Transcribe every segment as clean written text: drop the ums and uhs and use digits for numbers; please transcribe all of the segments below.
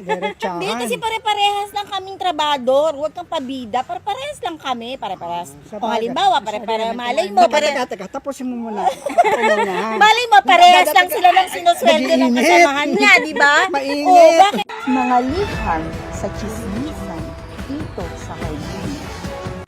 Hindi, diretsahan. kasi pare-parehas lang kaming trabador. Huwag kang pabida. Pare-parehas lang kami. Pare-parehas. Sa Kung bagay. halimbawa, malay mo, Teka, tapusin mo muna. Ako muna. malay mo, parehas lang sila ng sinusweldo ng Nag-iinit. kasamahan niya, di ba? Mainit. Oo, bakit? Mga liham sa chismisan dito sa Hardin.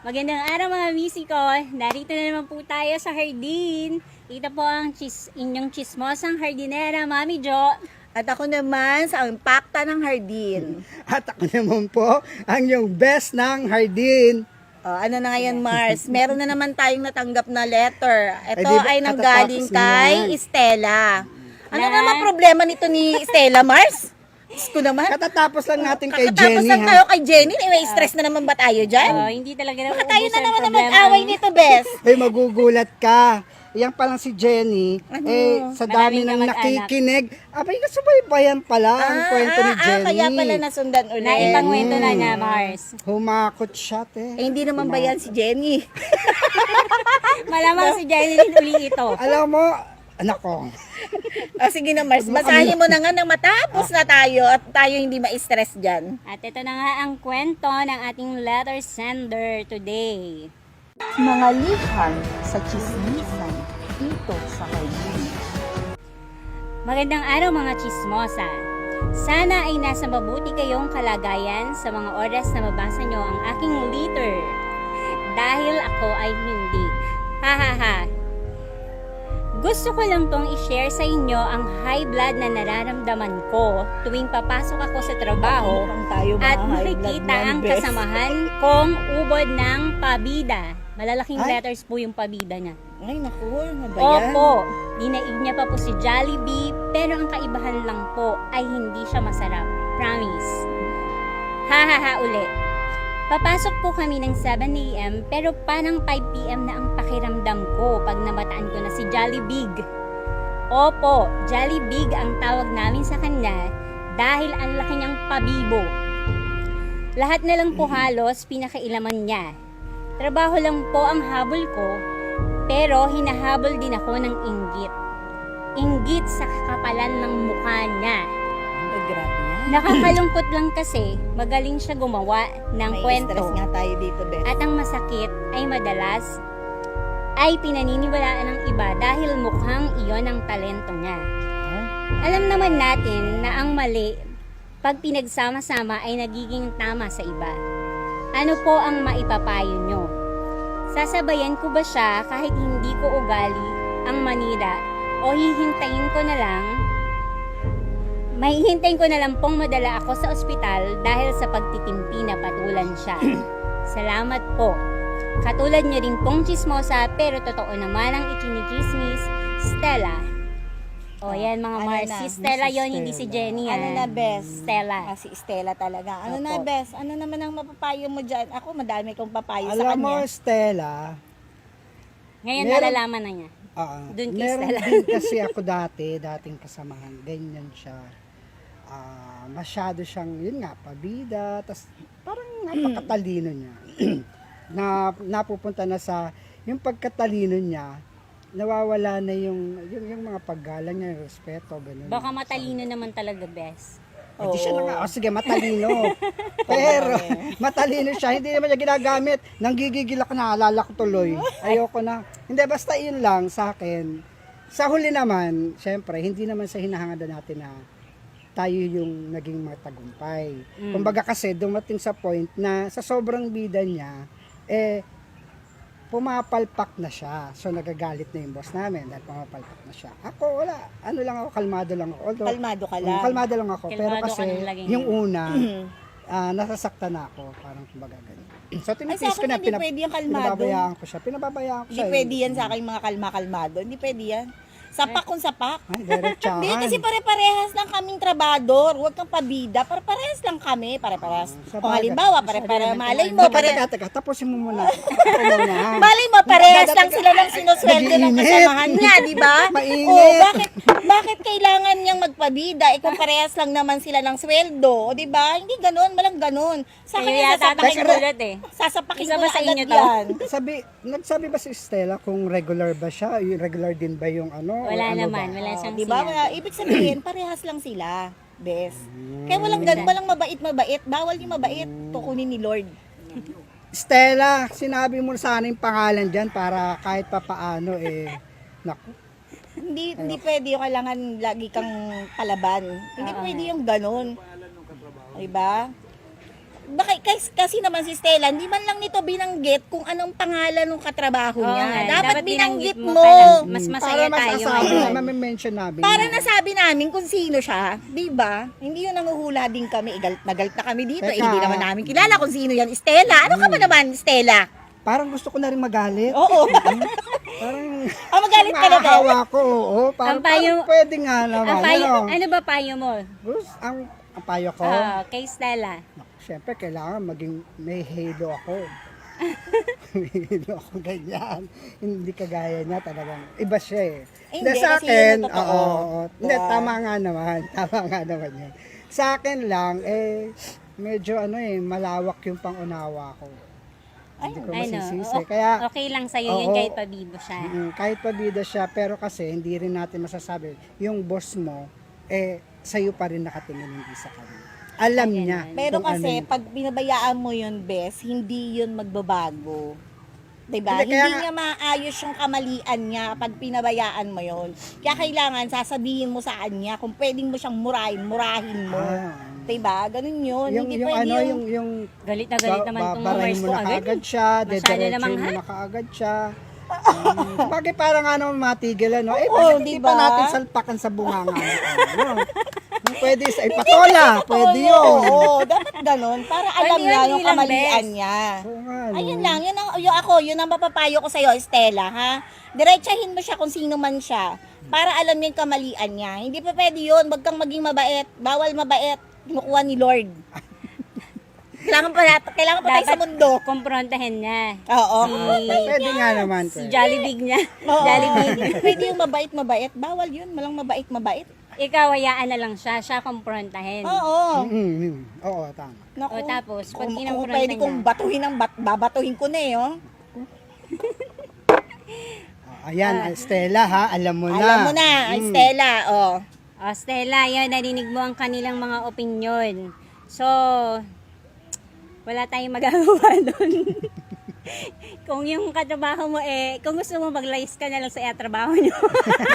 Magandang araw mga misi ko. Narito na naman po tayo sa Hardin. Ito po ang inyong chismosang hardinera, Mami Jo. At ako naman sa impacta ng Hardin. At ako naman po, ang yung best ng Hardin. Ano na ngayon, Mars? Meron na naman tayong natanggap na letter. Ito Ay, di ba, ay nanggaling katatapos kay naman. Estela. Ano Na? naman problema nito ni Estela, Mars? Diyos ko naman. Katatapos lang natin kay Kakatapos Jenny, lang ha? tayo kay Jenny. May stress na naman ba tayo dyan? Hindi talaga Baka nauubos tayo na ang naman na problema. mag-away nito, Bes. Ay, magugulat ka. Yan pa lang si Jenny, sa dami Maraming ng kamag-anak. nakikinig, abay, nasubaybayan pala ang kwento ni Jenny. Kaya pala nasundan ulit. Naipangwento na niya, Mars. Humakot siya, te. hindi naman ba yan si Jenny? Malamang si Jenny din uli ito. Alam mo, anak ko, Sige na, Mars. Basahin mo na nga nang matapos na tayo at tayo hindi ma-stress dyan. At ito na nga ang kwento ng ating letter sender today. Mga liham sa chismisan dito sa Hardin. Magandang araw mga chismosa. Sana ay nasa mabuti kayong kalagayan sa mga oras na mabasa nyo ang aking letter. Dahil ako ay hindi. Hahaha. Gusto ko lang tong i-share sa inyo ang high blood na nararamdaman ko tuwing papasok ako sa trabaho at makikita ang kasamahan kong ubod ng pabida. Malalaking Ay. letters po yung pabida niya. Ay, naku. Ano ba yan? Opo, dinaig niya pa po si Jollibee, pero ang kaibahan lang po ay hindi siya masarap. Promise. Hahaha uli. Papasok po kami ng 7 a.m. pero parang 5 p.m. na ang pakiramdam ko pag namataan ko na si Jollibee. Opo, Jollibee ang tawag namin sa kanya dahil ang laki niyang pabibo. Lahat na lang po halos pinakailaman niya. Trabaho lang po ang habol ko, pero hinahabol din ako ng inggit. Inggit sa kakapalan ng mukha niya. Ay, grabe yan. Nakakalungkot lang kasi magaling siya gumawa ng May kwento. stress nga tayo dito, Bes. At ang masakit ay madalas ay pinaniniwalaan ng iba dahil mukhang iyon ang talento niya. Alam naman natin na ang mali pag pinagsama-sama ay nagiging tama sa iba. Ano po ang maipapayo nyo? Sasabayan ko ba siya kahit hindi ko ugali ang manira o hihintayin ko na lang? Mahihintayin ko na lang pong madala ako sa ospital dahil sa pagtitimpi na patulan siya. Salamat po. Katulad niyo rin pong chismosa pero totoo naman ang ikinichismis, Stella. O yan mga Ano Mars, na? si Stella Si yon hindi si Stella. Jenny. Ano na, Bes? Stella. Si Estela talaga. Ano na, Opo. Bes? Ano naman ang mapapayo mo dyan? Ako, madami kong papayo sa alam kanya. mo, Stella, Ngayon Meron- nalalaman na niya. Dun kay meron Stella. din kasi ako dating kasamahan, ganyan siya. Masyado siyang, yun nga, pabida, tas parang napakatalino niya. Napupunta na sa, yung pagkatalino niya, nawawala na yung mga paggalang niya, yung respeto, ganun. Baka matalino naman talaga, Bes. Hindi siya na nga, sige, matalino. Pero, matalino siya, hindi naman niya ginagamit. Nanggigigil ako, naalala ko tuloy. Ayoko na. Hindi, basta yun lang sa akin. Sa huli naman, syempre, hindi naman sa hinahangad natin na tayo yung naging matagumpay. Kumbaga kasi, dumating sa point na sa sobrang bida niya, pumapalpak na siya. So, nagagalit na yung boss namin dahil pumapalpak na siya. Ako, wala. Ano lang ako, kalmado lang ako. Although, Kalmado ka lang. kalmado lang ako. Pero Kalmado kasi, ka nang laging yung una, nasasaktan na ako. Parang kumbaga ganun. So, Ay, sa tinitiis ko akin na, hindi pwede yung kalmado. pinababayaan ko Hindi siya. pwede yan sa aking mga kalma-kalmado. Hindi pwede yan. Sapak kung sapak. Ay, diretsahan. Hindi, kasi pare-parehas lang kaming trabador. Huwag kang pabida. Pare-parehas lang kami. Pare-parehas. Sa Kung bagay. halimbawa, malay mo, Teka, tapusin mo muna. Ako muna. malay mo, parehas lang sila ng sinusweldo ng Nag-iinit. kasamahan niya, di ba? Mainit. O, bakit kailangan niyang magpabida? Kung parehas lang naman sila ng sweldo, o di ba? Hindi ganun, malang ganun. Sa Kayo akin, yata sasapakin ko, nakikulot eh. sasapakin Isa ko ba na sa agad inyo to? yan. Nagsabi ba si Stella kung regular ba siya? Yung regular din ba yung ano? Wala o ano naman, ba? wala siyang Di ba? sinabi. Ibig sabihin, parehas lang sila. bes. Kaya walang mabait. Bawal yung mabait. Tukunin ni Lord. Stella, sinabi mo sana yung pangalan dyan para kahit papaano naku. Hindi pwede yung kailangan lagi kang palaban. Hindi pwede yung ganun. Diba? Kasi naman si Stella, hindi man lang nito binanggit kung anong pangalan ng katrabaho Oo niya. nga, Dapat binanggit mo. para mas masaya Para tayo masasabi ngayon. na mention namin. Para nasabi namin kung sino siya, 'di ba? Hindi yun nanguhula din kami, galit na kami dito. Teka. Hindi naman namin kilala kung sino yan. Stella, ano ka ba naman, Stella? Parang gusto ko na rin magalit. Oo. Parang Magalit ka na ba? maahawa ko. Oo, parang, Ang payo- parang pwede nga naman. Ang payo, ano? ano ba payo mo? Bruce, ang payo ko, Kay Stella. siyempre kailangan maging may halo ako. May halo ako ganyan. Hindi kagaya niya talagang. Iba siya eh. Hindi, sa kasi akin, yun yung totoo. oo. Hindi, Diba? tama nga naman. Tama nga naman yun. Sa akin lang, medyo malawak yung pangunawa ko. Hindi ko masisisi. Kaya, okay lang sa'yo yun Oo. kahit pabibo siya. kahit pabida siya, pero kasi hindi rin natin masasabi, yung boss mo, sa'yo pa rin nakatingin, hindi sa kanya. Alam Ayan, niya. Pero kung kasi ano. pag binabayaan mo yun, Bes, hindi yun magbabago. 'Di ba? Hindi, kaya Hindi nga- niya maayos yung kamalian niya pag pinabayaan mo yun. Kaya kailangan sasabihin mo sa kanya kung pwedeng mo siyang murahin mo. Ah. 'Di ba? Ganun yun. yung Hindi yung pwede yung Galit na galit naman itong babarahin Mars mo ko na agad. kaagad siya, Masyado dediretsuhin namang mo hot. na kaagad siya. Bakit parang matigilan, no? Oo, Hindi diba? pa natin salpakan sa bunganga. Pwede sa ipatola, pwede yun. Oo, dapat ganun. Para alam Pwede niya yun, yung hindi lang, kamalian Bes. niya. Oo nga, no? Ayun lang, yun ang mapapayo ko sa'yo, Stella, ha? Diretsahin mo siya kung sino man siya, para alam niya yung kamalian niya. Hindi pa pwede yun, wag kang maging mabait, bawal mabait, kinukuha ni Lord. Kailangan pa tayo sa mundo. Kumprontahin niya. Oo. Pwede nga naman. Si pwede. Jollibee niya. Oo. Jollibee. Pwede yung mabait, bawal yun, malang mabait. Ikaw, hayaan na lang siya. Siya kumprontahin. Oo. Oo, tama. Naku. O tapos, pag Kung kinumpronta pwede kong niya. batuhin babatuhin ko na oh. Ayan, Stella ha, alam mo na. Alam mo na, Stella, oh. O Stella, yan, narinig mo ang kanilang mga opinyon. So, wala tayong magagawa doon. Kung yung katrabaho mo kung gusto mo mag-lice ka na lang sa trabaho nyo.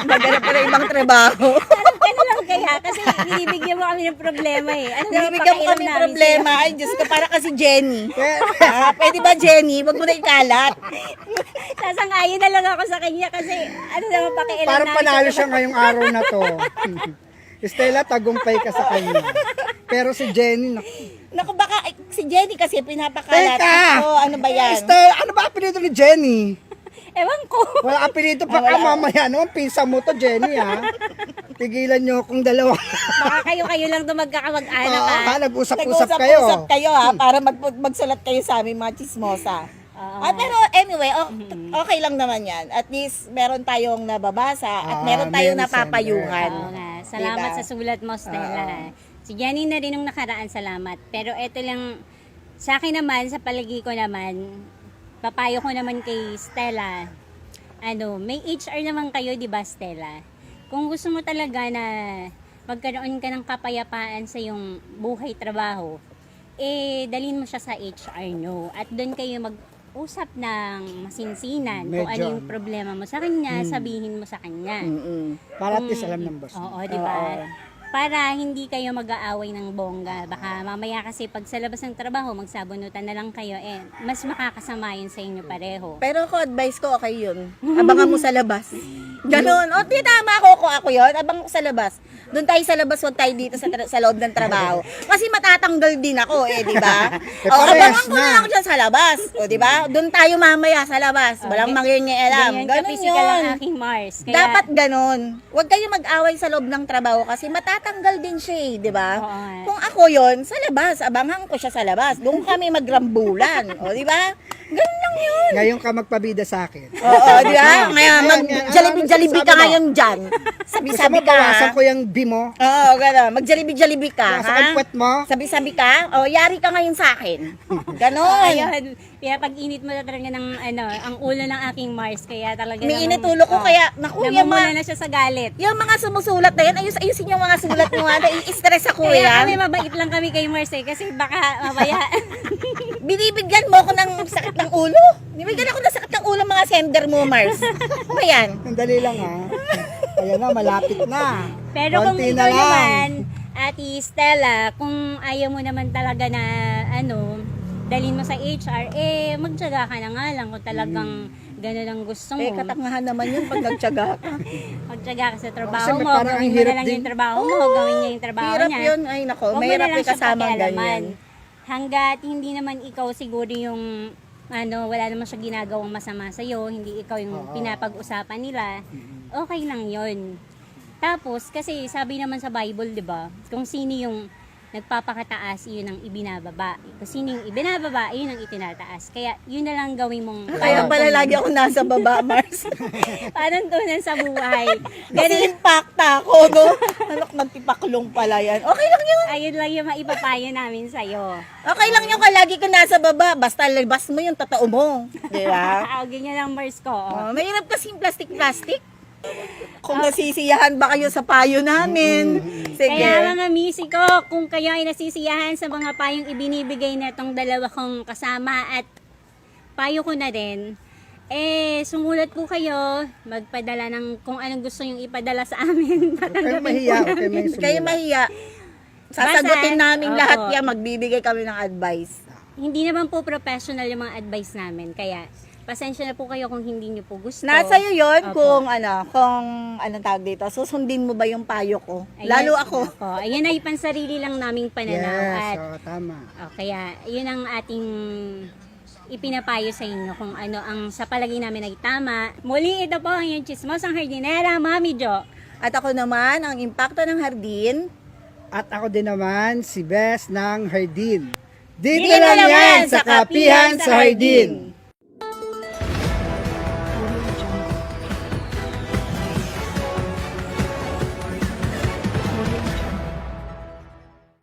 Maghanap ka ng ibang trabaho. Ano lang kaya? Kasi binibigyan mo kami ng problema Ano naman Bibigyan mo pakialam kami namin problema. Ay, Diyos ko, para kasi Jenny. Kaya- Pwede ba, Jenny? Wag mo na ikalat. sa'yo? Sasangayin na lang ako sa kanya kasi ano naman pakialam Parang namin panalo sa- siya ngayong araw na to. Stella, tagumpay ka sa kanya. Pero si Jenny, Naku, baka si Jenny kasi pinapakalat. Teka! So, ano ba yan? Stella, ano ba apelido ni Jenny? Ewan ko. Wala apelido pa ka mamaya naman. Pinsa mo to, Jenny, ha? Tigilan nyo kung dalawa. Baka kayo lang ito magkakamag-anak Nag-usap-usap kayo. Nag-usap kayo ha, para magsulat kayo sa aming mga chismosa. Pero anyway, okay lang naman yan. At least meron tayong nababasa at meron tayong may napapayuhan. Oo nga. Salamat Diba? sa sulat mo, Stella. Si Jenny na rin nung nakaraan, salamat. Pero eto lang, sa akin naman, sa palagi ko naman, papayo ko naman kay Stella, may HR naman kayo, di ba, Stella? Kung gusto mo talaga na magkaroon ka ng kapayapaan sa iyong buhay trabaho, dalhin mo siya sa HR nyo. At doon kayo mag-usap ng masinsinan kung ano Medyo. yung problema mo sa kanya, sabihin mo sa kanya. Para at least alam ng boss. Oo, di ba? Para hindi kayo mag-aaway ng bongga. Baka mamaya kasi pag sa labas ng trabaho, magsabunutan na lang kayo, mas makakasama yun sa inyo pareho. Pero ako, advice ko, okay yun. Abangan mo sa labas. Ganon. O, tama ako yun. Abang ko sa labas. Doon tayo sa labas, huwag tayo dito sa loob ng trabaho. Kasi matatanggal din ako, di ba? O, parehas abangan ko na ako dyan sa labas. O, di ba? Doon tayo mamaya sa labas. Walang mangyayari. Ganyan ka Ganon physical ang yun. aking Mars. Kaya, Dapat ganon. Huwag kayo mag-away sa loob ng trabaho kasi matatanggal din siya, di ba? Oo nga. Kung ako yon sa labas, abangan ko siya sa labas. Doon kami magrambulan. O, di ba? Ganun lang Ngayon ka magpabida sa akin. Oo, di ba? Ngayon, Ayan, yan. mag-Jollibee ka Sabi mo. ngayon dyan. Gusto Sabi-sabi mo ka. bawasan ko yung B mo? Oo, gano'n. Mag-Jollibee ka, Bawasan ko ha? yung puwet mo? Sabi-sabi ka. O, yari ka ngayon sa akin. Ganon. Ayun, pinapag-init mo na talaga ng ang ulo ng aking Mars. Kaya talaga Umiinit ulo ko, kaya, naku, yung namumula mga, na siya sa galit. yung mga sumusulat na yan, ayusin yung mga sulat mo, ha? Nai-stress ako, Kaya kami yan. mabait lang kami kay Mars kasi baka mamaya. Binibigyan mo ako ng sakit ng ulo. Binibigyan ako ng sakit ng ulo mga sender mo, Mars. Ano yan? Sandali lang ha. Ayan na, malapit na. Pero kung Konti ikaw na lang. naman, Ate Stella, kung ayaw mo naman talaga na dalhin mo sa HR, magtyaga ka na nga lang kung talagang gano'n ang gusto mo. Katangahan naman yun pag nagtyaga ka. Magtyaga ka sa trabaho Kasi mo, parang ang gawin mo hirap na lang din. yung trabaho mo, gawin niya yung trabaho Hirap niya. yun. Ay, nako. Huwag mo Mahirap na lang yung siyang kasama pakialaman. ganyan. Hanggat hindi naman ikaw siguro yung wala naman siya ginagawang masama sa'yo, hindi ikaw yung pinapag-usapan nila, okay lang yun. Tapos, kasi sabi naman sa Bible, di ba, kung sino yung nagpapakataas, yun ang ibinababa. Kung sino yung ibinababa, yun ang itinataas. Kaya, yun na lang gawin mong... Kaya pala lagi ako nasa baba, Mars. Parang tunan sa buhay. Kasi impacta ako, no? Anak ng tipaklong pala yan. Okay lang yun. Ayun lang yung maipapayo namin sa'yo. Okay lang yung lagi ka nasa baba. Basta labas mo yung totoo mo. Di ba? Ganyan lang, Mars ko. Mahirap kasi yung plastic-plastic. Kung nasisiyahan ba kayo sa payo namin? Sige. Kaya mga misi ko, kung kayo ay nasisiyahan sa mga payong ibinibigay na itong dalawa kong kasama at payo ko na din, sumulat po kayo, magpadala ng kung anong gusto yung ipadala sa amin. Kayo mahiya, okay may Kayo sumulat. mahiya. Sasagutin Basta, namin lahat oo. yan. Magbibigay kami ng advice. Hindi naman po professional yung mga advice namin, kaya pasensya na po kayo kung hindi niyo po gusto. Nasa iyo yun Opo. kung anong tawag dito. Susundin mo ba yung payo ko? Ayan. Lalo ako. Opo, ayan ay pansarili lang naming pananaw. Yes, At tama. kaya yun ang ating ipinapayo sa inyo kung ano ang sa palagay namin ay tama. Muli, ito po ang yung Chismosang Hardinera, Mami Jo. At ako naman, ang impacto ng hardin. At ako din naman, si Bes ng Hardin. Dito Dito lang lang yan yan sa sa Kapihan Kapihan sa sa Hardin.